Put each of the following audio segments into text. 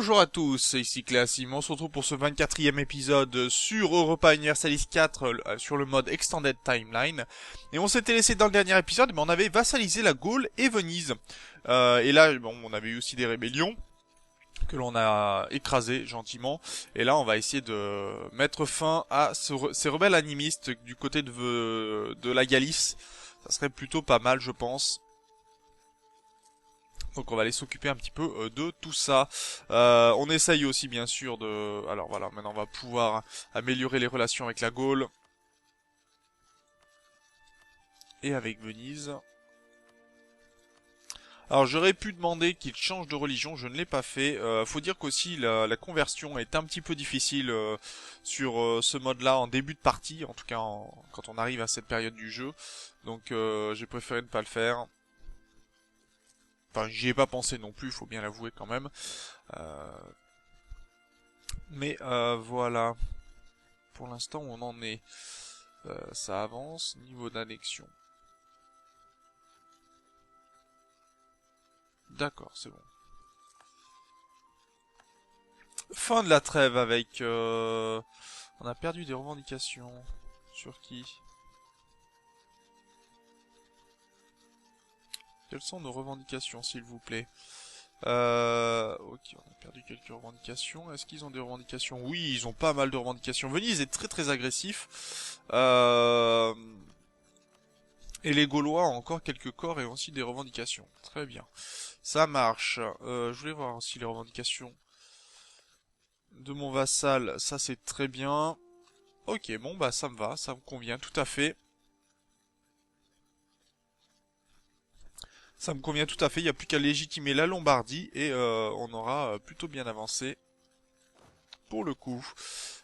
Bonjour à tous, c'est ici Classim, on se retrouve pour ce 24e épisode sur Europa Universalis 4 sur le mode Extended Timeline. Et on s'était laissé dans le dernier épisode, mais on avait vassalisé la Gaule et Venise. Et là, bon, on avait eu aussi des rébellions que l'on a écrasées gentiment. Et là, on va essayer de mettre fin à ces rebelles animistes du côté de la Galice. Ça serait plutôt pas mal, je pense. Donc on va aller s'occuper un petit peu de tout ça. On essaye aussi bien sûr de... Alors voilà, maintenant on va pouvoir améliorer les relations avec la Gaule. Et avec Venise. Alors j'aurais pu demander qu'il change de religion, je ne l'ai pas fait. Faut dire qu'aussi la conversion est un petit peu difficile sur ce mode-là en début de partie, en tout cas quand on arrive à cette période du jeu. Donc j'ai préféré ne pas le faire. Enfin, j'y ai pas pensé non plus, faut bien l'avouer quand même. Mais voilà. Pour l'instant, on en est. Ça avance. Niveau d'annexion. D'accord, c'est bon. Fin de la trêve avec... On a perdu des revendications. Sur qui? Quelles sont nos revendications, s'il vous plaît? Ok, on a perdu quelques revendications. Est-ce qu'ils ont des revendications? Oui, ils ont pas mal de revendications. Venise est très très agressif. Et les Gaulois ont encore quelques corps et aussi des revendications. Très bien. Ça marche. Je voulais voir aussi les revendications de mon vassal. Ça c'est très bien. Ok, bon bah ça me va, ça me convient tout à fait. Ça me convient tout à fait, il n'y a plus qu'à légitimer la Lombardie et on aura plutôt bien avancé pour le coup.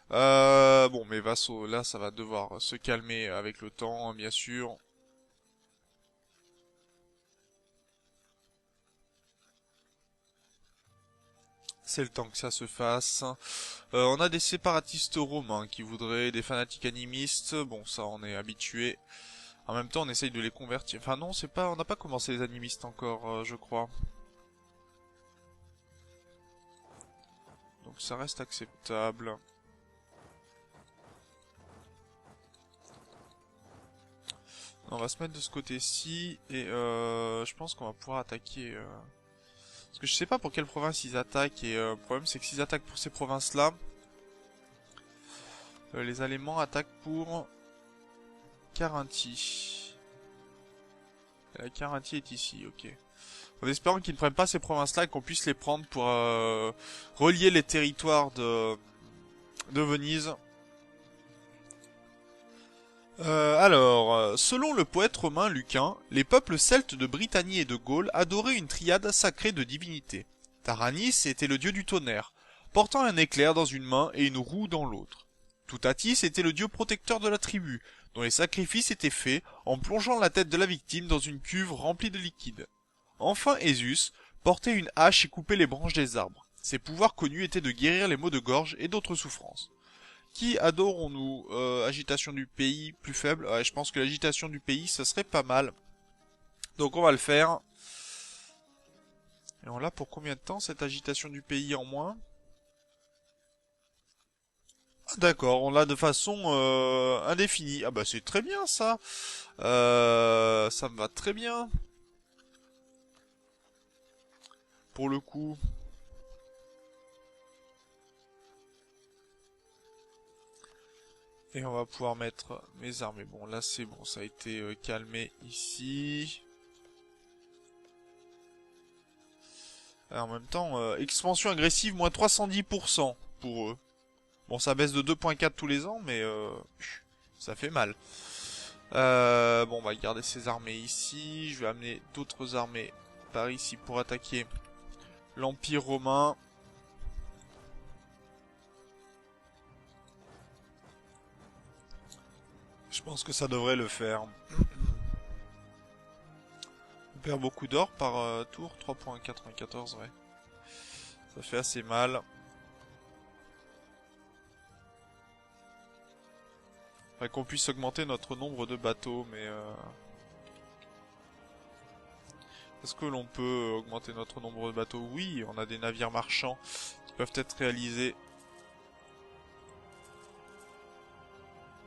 Bon, mes vassaux, là, ça va devoir se calmer avec le temps, hein, bien sûr. C'est le temps que ça se fasse. On a des séparatistes romains qui voudraient des fanatiques animistes. Bon, ça, on est habitué. En même temps, on essaye de les convertir. Enfin non, c'est pas, on n'a pas commencé les animistes encore, je crois. Donc ça reste acceptable. On va se mettre de ce côté-ci et je pense qu'on va pouvoir attaquer. Parce que je sais pas pour quelle province ils attaquent et le problème c'est que s'ils attaquent pour ces provinces-là, les Allemands attaquent pour Carinthie. La Carinthie est ici, ok. En espérant qu'ils ne prennent pas ces provinces-là et qu'on puisse les prendre pour relier les territoires de Venise. Selon le poète romain Lucain, les peuples celtes de Britannie et de Gaule adoraient une triade sacrée de divinités. Taranis était le dieu du tonnerre, portant un éclair dans une main et une roue dans l'autre. Toutatis était le dieu protecteur de la tribu, dont les sacrifices étaient faits en plongeant la tête de la victime dans une cuve remplie de liquide. Enfin Esus portait une hache et coupait les branches des arbres. Ses pouvoirs connus étaient de guérir les maux de gorge et d'autres souffrances. Qui adorons-nous agitation du pays plus faible. Ouais, je pense que l'agitation du pays, ça serait pas mal. Donc on va le faire. Et on l'a pour combien de temps, cette agitation du pays en moins? Ah, d'accord, on l'a de façon indéfinie. Ah bah c'est très bien ça. Ça me va très bien. Pour le coup. Et on va pouvoir mettre mes armées. Bon, là c'est bon, ça a été calmé ici. Et en même temps, expansion agressive, moins 310% pour eux. Bon, ça baisse de 2,4 tous les ans, mais ça fait mal. Bon, on va garder ces armées ici. Je vais amener d'autres armées par ici pour attaquer l'Empire romain. Je pense que ça devrait le faire. On perd beaucoup d'or par tour, 3,94, ouais. Ça fait assez mal. Faudrait qu'on puisse augmenter notre nombre de bateaux, mais... Est-ce que l'on peut augmenter notre nombre de bateaux? Oui, on a des navires marchands peuvent être réalisés.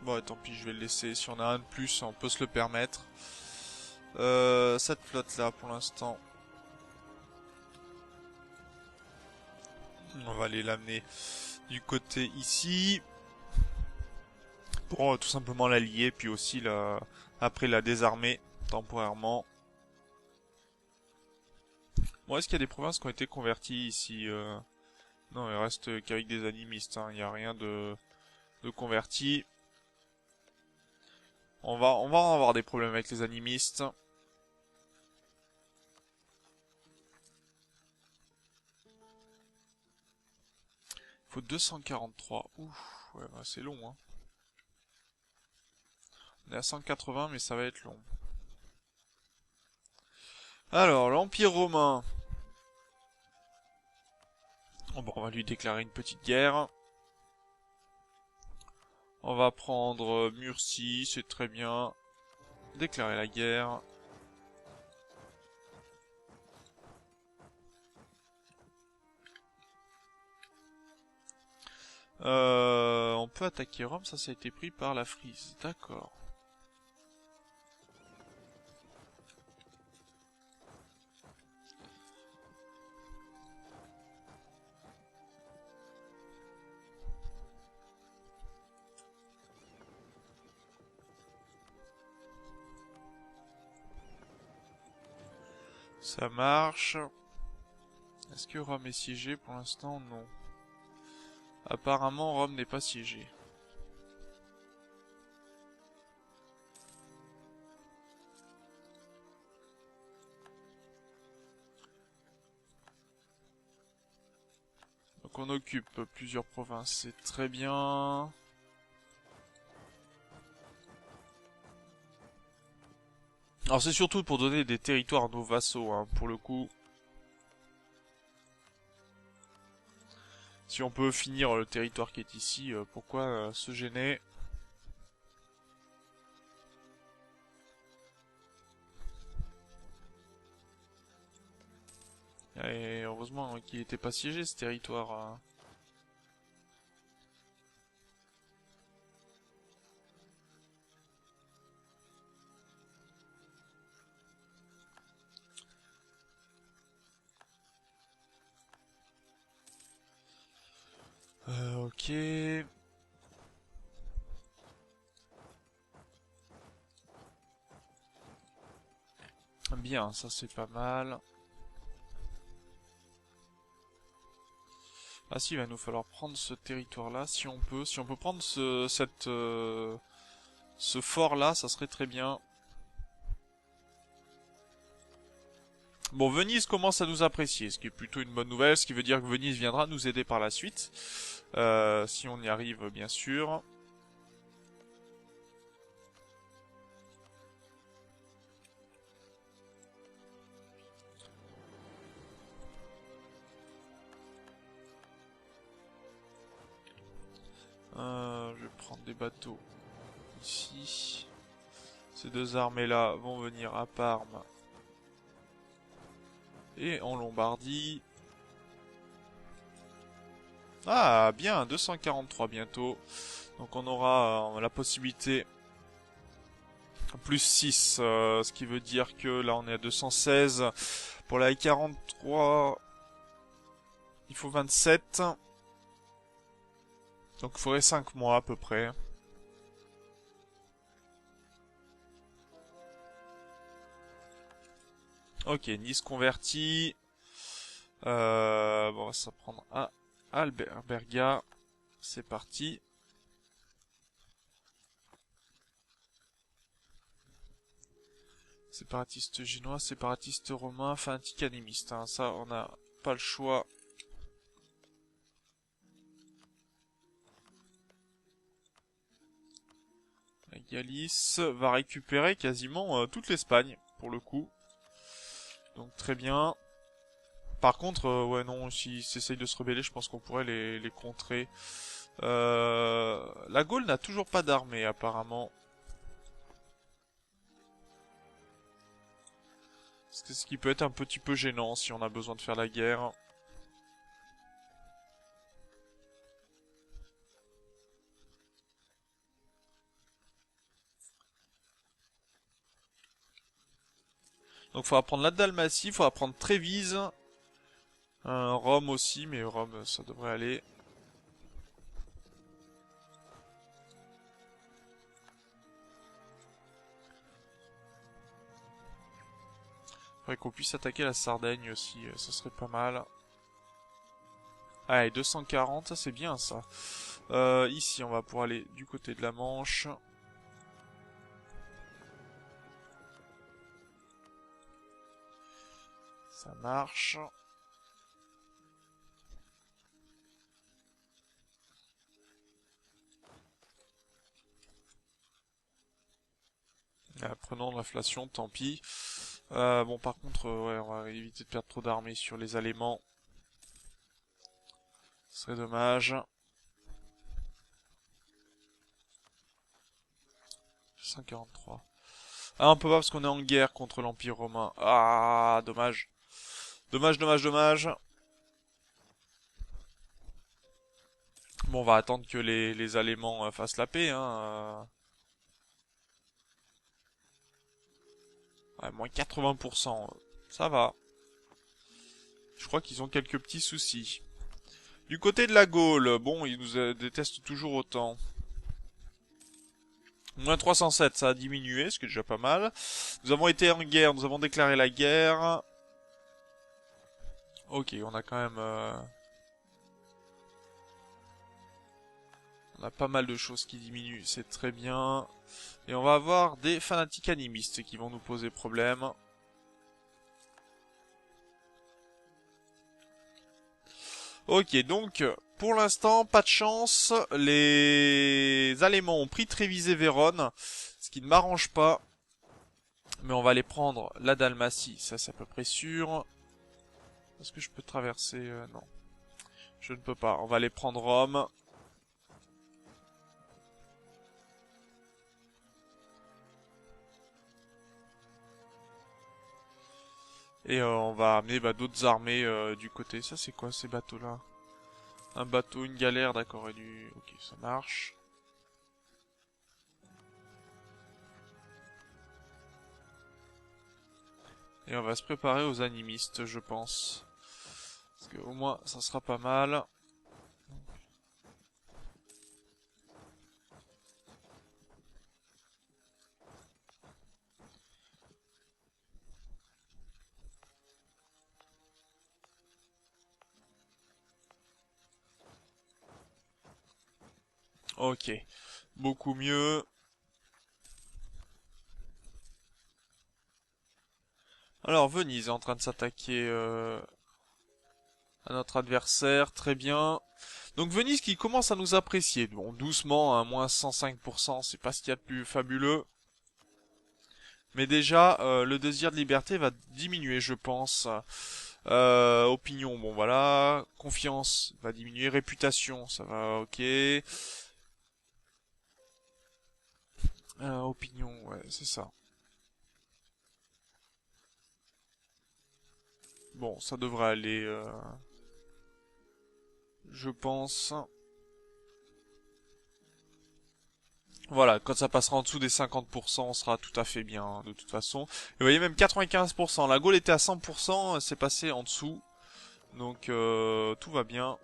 Bon, tant pis, je vais le laisser. Si on a un de plus, on peut se le permettre. Cette flotte-là, pour l'instant, on va aller l'amener du côté ici. Pour tout simplement la lier, puis aussi après la désarmer temporairement. Bon, est-ce qu'il y a des provinces qui ont été converties ici Non, il reste qu'avec des animistes, hein. Il n'y a rien de converti. On va avoir des problèmes avec les animistes. Il faut 243. Ouf, ouais, bah, c'est long, hein. On est à 180, mais ça va être long. Alors, l'Empire romain. Bon, on va lui déclarer une petite guerre. On va prendre Murcie, c'est très bien. Déclarer la guerre. On peut attaquer Rome, ça a été pris par la Frise. D'accord. Ça marche. Est-ce que Rome est siégée? Pour l'instant, non. Apparemment, Rome n'est pas siégée. Donc on occupe plusieurs provinces, c'est très bien. Alors c'est surtout pour donner des territoires à nos vassaux, hein, pour le coup. Si on peut finir le territoire qui est ici, pourquoi se gêner? Et heureusement qu'il n'était pas siégé ce territoire. Ok. Bien, ça c'est pas mal. Ah si, il va nous falloir prendre ce territoire-là, si on peut. Si on peut prendre ce fort-là, ça serait très bien. Bon, Venise commence à nous apprécier, ce qui est plutôt une bonne nouvelle, ce qui veut dire que Venise viendra nous aider par la suite. Si on y arrive, bien sûr. Je vais prendre des bateaux ici. Ces deux armées-là vont venir à Parme et en Lombardie. Ah, bien, 243 bientôt. Donc on aura la possibilité plus 6, ce qui veut dire que là on est à 216. Pour la 43, il faut 27. Donc il faudrait 5 mois à peu près. Ok, Nice converti. Bon, on va s'en prendre à Alberga. C'est parti. Séparatiste génois, séparatiste romain, fanatique animiste. Hein. Ça, on n'a pas le choix. La Galice va récupérer quasiment toute l'Espagne, pour le coup. Donc très bien. Par contre, ouais non, s'ils essayent de se rebeller, je pense qu'on pourrait les contrer. La Gaule n'a toujours pas d'armée, apparemment. Ce qui peut être un petit peu gênant si on a besoin de faire la guerre. Donc il faudra prendre la Dalmatie, il faudra prendre Trévise. Rome aussi, mais Rome ça devrait aller. Faudrait qu'on puisse attaquer la Sardaigne aussi, ça serait pas mal. Allez, 240, ça c'est bien ça. Ici, on va pouvoir aller du côté de la Manche. Ça marche. Prenons l'inflation, tant pis. Bon, par contre, ouais, on va éviter de perdre trop d'armées sur les Alémans. Ce serait dommage. 143. Ah, on peut pas parce qu'on est en guerre contre l'Empire romain. Ah, dommage. Dommage, dommage, dommage. Bon, on va attendre que les Alémans fassent la paix, hein. Ouais, moins 80%. Ça va. Je crois qu'ils ont quelques petits soucis. Du côté de la Gaule, bon, ils nous détestent toujours autant. Moins 307, ça a diminué, ce qui est déjà pas mal. Nous avons été en guerre, nous avons déclaré la guerre. Ok, on a quand même... on a pas mal de choses qui diminuent, c'est très bien. Et on va avoir des fanatiques animistes qui vont nous poser problème. Ok, donc, pour l'instant, pas de chance. Les Allemands ont pris Trévisé et Vérone, ce qui ne m'arrange pas. Mais on va aller prendre la Dalmatie, ça c'est à peu près sûr. Est-ce que je peux traverser non. Je ne peux pas. On va aller prendre Rome. Et on va amener d'autres armées du côté. Ça c'est quoi ces bateaux-là? Un bateau, une galère, d'accord. Ok, ça marche. Et on va se préparer aux animistes, je pense. Parce que au moins, ça sera pas mal. Ok. Beaucoup mieux. Alors, Venise est en train de s'attaquer à notre adversaire. Très bien. Donc Venise qui commence à nous apprécier. Bon, doucement, hein, moins 105%, c'est pas ce qu'il y a de plus fabuleux. Mais déjà, le désir de liberté va diminuer, je pense. Opinion, bon voilà. Confiance va diminuer. Réputation, ça va, ok. Opinion, ouais, c'est ça. Bon, ça devrait aller, je pense. Voilà, quand ça passera en dessous des 50%, on sera tout à fait bien, hein, de toute façon. Et vous voyez, même 95%. La Gaule était à 100%, c'est passé en dessous. Donc, tout va bien.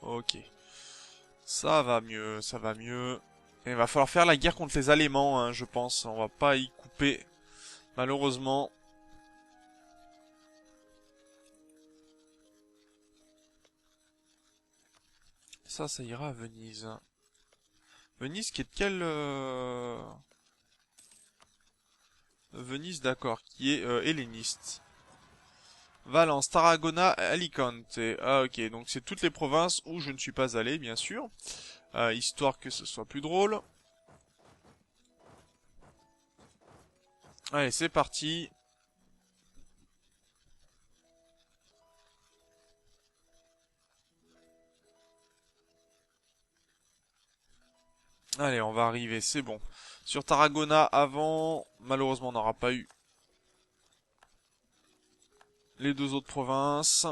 Ok. Ça va mieux, ça va mieux. Et il va falloir faire la guerre contre les Allemands, hein, je pense. On va pas y couper, malheureusement. Ça ira à Venise. Venise qui est de quelle... Venise, d'accord, qui est helléniste. Valence, Tarragona, Alicante. Ah ok, donc c'est toutes les provinces où je ne suis pas allé, bien sûr. Histoire que ce soit plus drôle. Allez, c'est parti. Allez, on va arriver, c'est bon. Sur Tarragona, avant, malheureusement, on n'aura pas eu les deux autres provinces.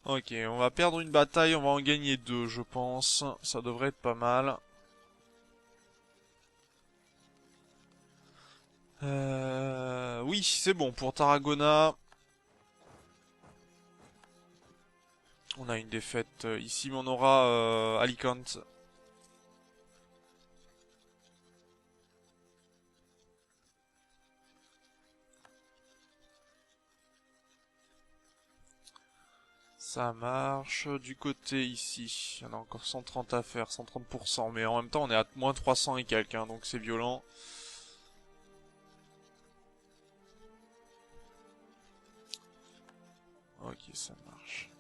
Ok, on va perdre une bataille, on va en gagner deux, je pense. Ça devrait être pas mal. Oui, c'est bon, pour Tarragona, on a une défaite ici, mais on aura Alicante. Ça marche. Du côté ici, il y en a encore 130 à faire, 130%, mais en même temps on est à moins 300 et quelques, hein, donc c'est violent. Ok, ça marche.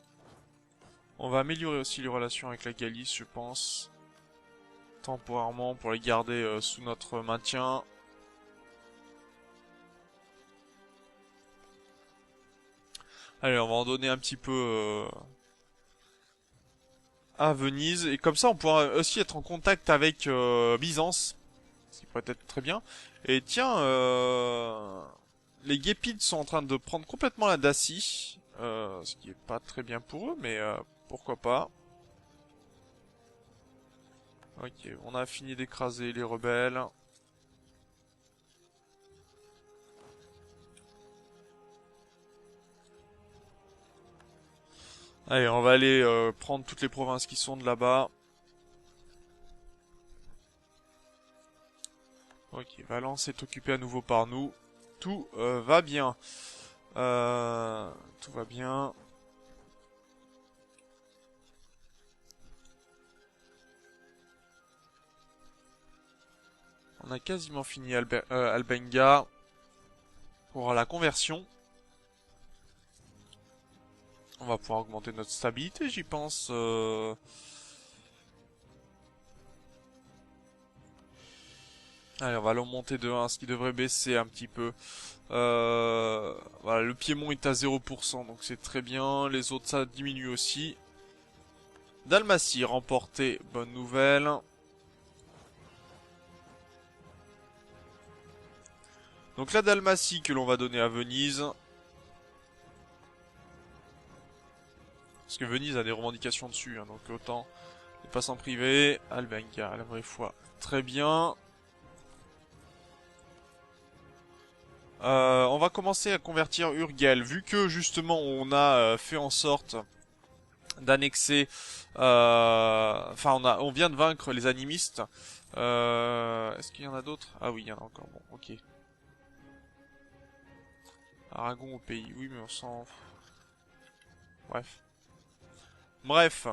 On va améliorer aussi les relations avec la Galice, je pense. Temporairement, pour les garder sous notre maintien. Allez, on va en donner un petit peu à Venise. Et comme ça, on pourra aussi être en contact avec Byzance. Ce qui pourrait être très bien. Et tiens, les Gépides sont en train de prendre complètement la Dacie. Ce qui est pas très bien pour eux, mais pourquoi pas. Ok, on a fini d'écraser les rebelles. Allez, on va aller prendre toutes les provinces qui sont de là-bas. Ok, Valence est occupée à nouveau par nous. Tout va bien. Tout va bien. On a quasiment fini Albenga pour la conversion. On va pouvoir augmenter notre stabilité, j'y pense. Allez, on va l'augmenter de 1, ce qui devrait baisser un petit peu. Voilà, le Piémont est à 0%, donc c'est très bien. Les autres, ça diminue aussi. Dalmatie remporté, bonne nouvelle. Donc la Dalmatie que l'on va donner à Venise. Parce que Venise a des revendications dessus, hein, donc autant les passes en privé. Albenga, à la vraie foi. Très bien. On va commencer à convertir Urgel, vu que justement on a fait en sorte d'annexer, enfin on vient de vaincre les animistes. Est-ce qu'il y en a d'autres? Ah oui, il y en a encore. Bon, ok. Aragon au pays, oui, mais on s'en. Bref. Bref.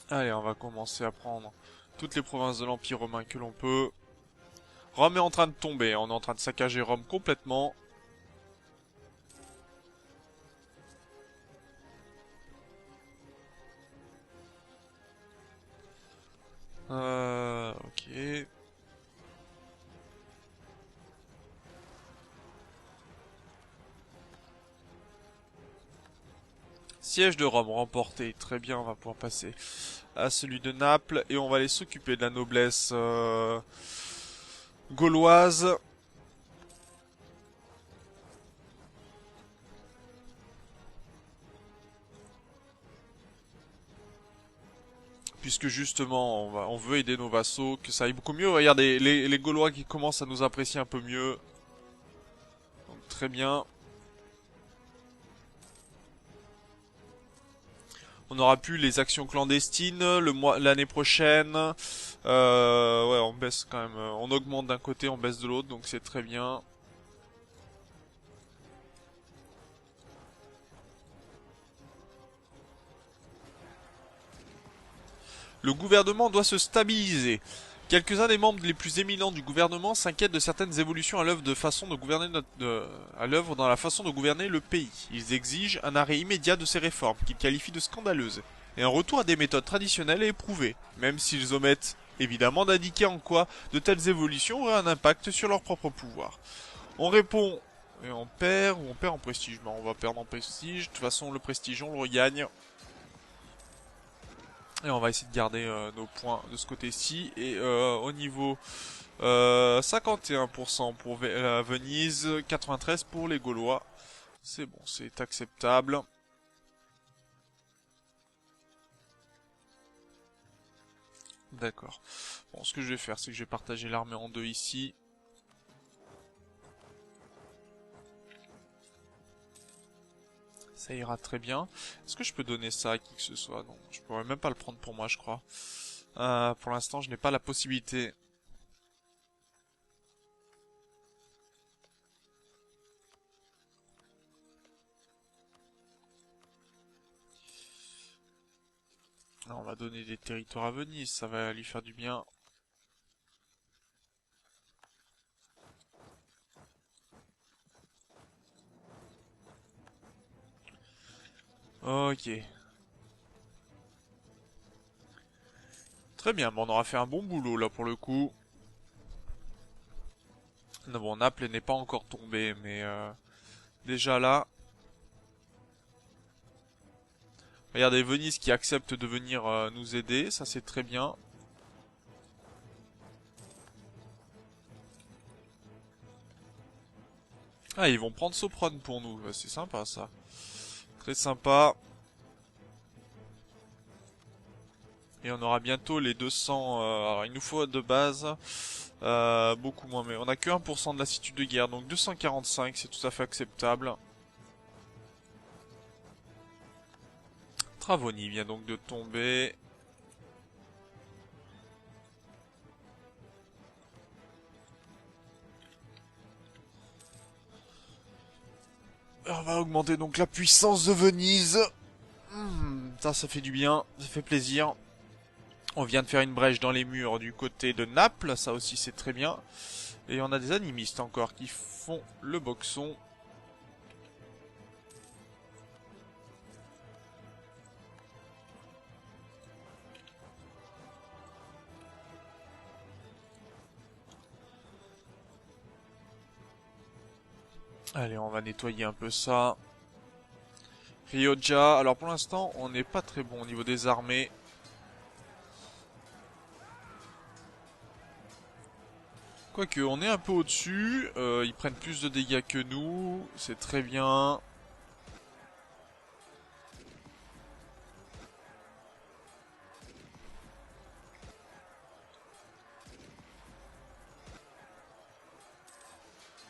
Allez, on va commencer à prendre toutes les provinces de l'Empire romain que l'on peut. Rome est en train de tomber, on est en train de saccager Rome complètement. Ok. Siège de Rome remporté, très bien, on va pouvoir passer à celui de Naples et on va aller s'occuper de la noblesse gauloise. Puisque justement on veut aider nos vassaux, que ça aille beaucoup mieux. Regardez, les Gaulois qui commencent à nous apprécier un peu mieux. Donc très bien. On aura plus les actions clandestines l'année prochaine. Ouais, on baisse quand même. On augmente d'un côté, on baisse de l'autre, donc c'est très bien. Le gouvernement doit se stabiliser. Quelques-uns des membres les plus éminents du gouvernement s'inquiètent de certaines évolutions à l'œuvre à l'œuvre dans la façon de gouverner le pays. Ils exigent un arrêt immédiat de ces réformes, qu'ils qualifient de scandaleuses, et un retour à des méthodes traditionnelles et éprouvées, même s'ils omettent évidemment d'indiquer en quoi de telles évolutions auraient un impact sur leur propre pouvoir. On répond et on perd ou on perd en prestige. Ben, on va perdre en prestige. De toute façon, le prestige, on le regagne. Et on va essayer de garder nos points de ce côté-ci. Et au niveau 51% pour Venise, 93% pour les Gaulois. C'est bon, c'est acceptable. D'accord. Bon, ce que je vais faire, c'est que je vais partager l'armée en deux ici. Ça ira très bien. Est-ce que je peux donner ça à qui que ce soit? Non, je pourrais même pas le prendre pour moi, je crois. Pour l'instant, je n'ai pas la possibilité. Alors, on va donner des territoires à Venise, ça va lui faire du bien. Ok. Très bien, bon, on aura fait un bon boulot là pour le coup. Non, bon, Naples n'est pas encore tombé, mais déjà là... Regardez, Venise qui accepte de venir nous aider, ça c'est très bien. Ah, ils vont prendre Sopron pour nous, c'est sympa ça. Très sympa. Et on aura bientôt les 200... alors il nous faut de base beaucoup moins, mais on a que 1% de lassitude de guerre, donc 245 c'est tout à fait acceptable. Travoni vient donc de tomber. On va augmenter donc la puissance de Venise. Ça fait du bien, ça fait plaisir. On vient de faire une brèche dans les murs du côté de Naples, ça aussi c'est très bien. Et on a des animistes encore qui font le boxon. Allez, on va nettoyer un peu ça. Rioja, alors pour l'instant on n'est pas très bon au niveau des armées. Quoique, on est un peu au-dessus, ils prennent plus de dégâts que nous, c'est très bien.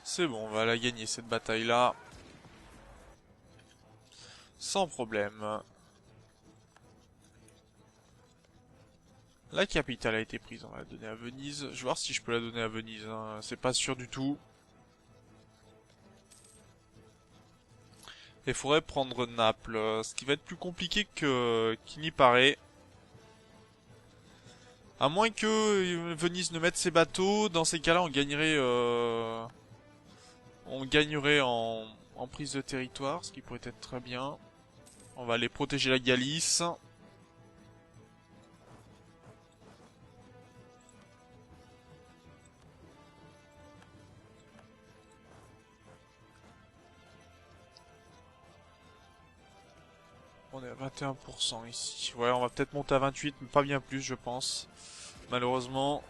C'est bon, on va la gagner cette bataille-là. Sans problème. La capitale a été prise, on va la donner à Venise. Je vais voir si je peux la donner à Venise, hein. C'est pas sûr du tout. Il faudrait prendre Naples, ce qui va être plus compliqué qu'il n'y paraît. À moins que Venise ne mette ses bateaux, dans ces cas-là on gagnerait en prise de territoire, ce qui pourrait être très bien. On va aller protéger la Galice. On est à 21% ici. Ouais, on va peut-être monter à 28, mais pas bien plus, je pense. Malheureusement.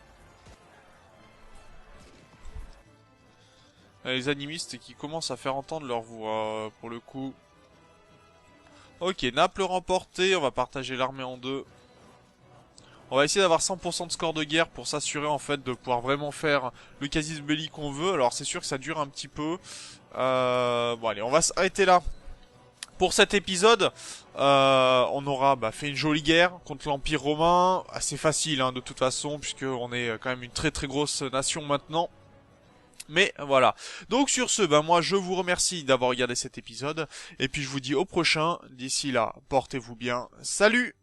Les animistes qui commencent à faire entendre leur voix, pour le coup. Ok, Naples remporté, on va partager l'armée en deux. On va essayer d'avoir 100% de score de guerre pour s'assurer en fait de pouvoir vraiment faire le casus belli qu'on veut. Alors c'est sûr que ça dure un petit peu. Bon allez, on va s'arrêter là. Pour cet épisode, on aura fait une jolie guerre contre l'Empire romain, assez facile hein, de toute façon, puisqu'on est quand même une très très grosse nation maintenant. Mais voilà. Donc sur ce, moi je vous remercie d'avoir regardé cet épisode, et puis je vous dis au prochain. D'ici là, portez-vous bien. Salut!